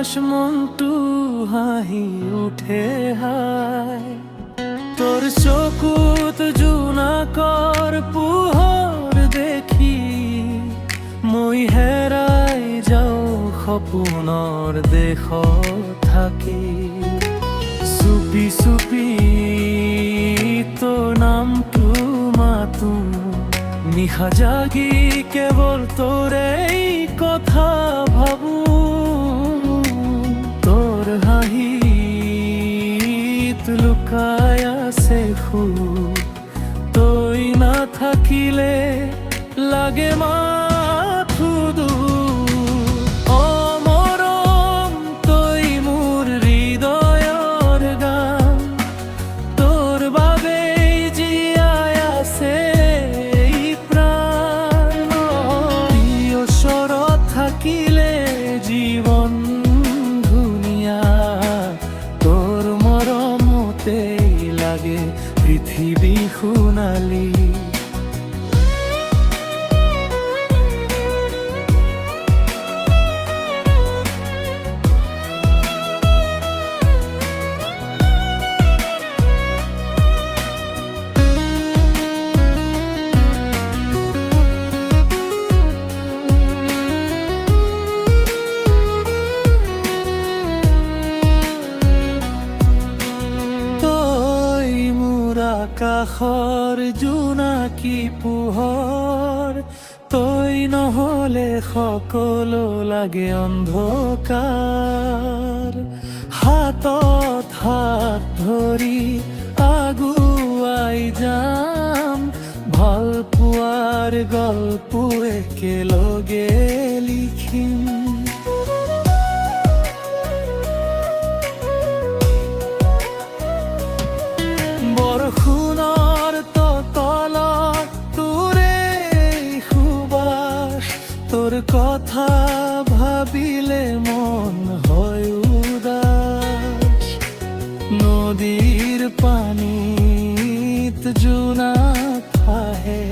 আকাশ মনটু হাহি উঠে হায় তোর চকুত জোনাকৰ পোহৰ দেখি মই হেৰাই যাওঁ সপোনৰ দেশত থাকি চুপি চুপি তোৰ নামটো মাতো নিশা জাগি কেৱল তোৰেই কথা ভাবো তোৰ হাঁহিত লুকাই আছে সুখ তই নাথাকিলে লাগে মাথো দুখ অ মৰম তই মোৰ হৃদয়ৰ গান তোৰ বাবেই জীয়াই আছে এই প্ৰাণ ওচৰত থাকিলে জীৱন ধুনীয়া তোৰ মৰমতেই লাগে পৃথিৱী সোণালী আকাশৰ জোনাকী পোহৰ তই নহলে সকলো লাগে অন্ধকাৰ হাতত হাত ধৰি আগুৱাই যাম ভাল পোৱাৰ গল্প একেলগে লিখিম বৰষুণৰ তলত তোৰে সুবাস তোৰ কথা ভাবিলে মন হয় উদাস নদীৰ পানীত জোনাক আহে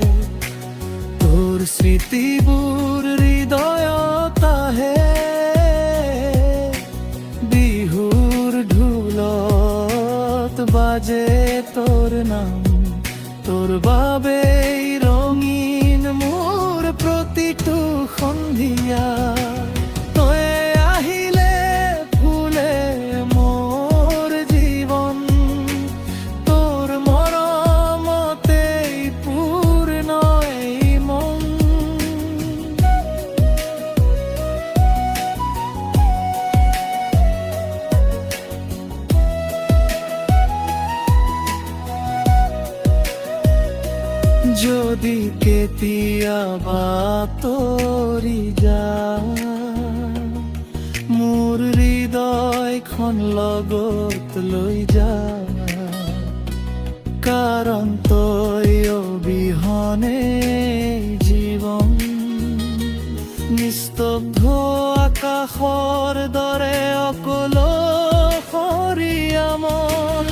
তোৰ স্মৃতিবোৰ হৃদয়ত আহে বিহুৰ ঢোলত বাজে তোৰ নাম তোৰ বাবেই ৰঙীন মোৰ প্ৰতিটো সন্ধিয়া তই আহিলে ফুলে মোৰ জীৱন তোৰ মৰমতেই পূৰ্ণ এই মন যদি কেতিয়াবা তৰি যায় মোৰ হৃদয়খন লগত লৈ যা কাৰণ তই অবিহনে জীৱন নিস্তব্ধ আকাশৰ দৰে অকলশৰীয়া মন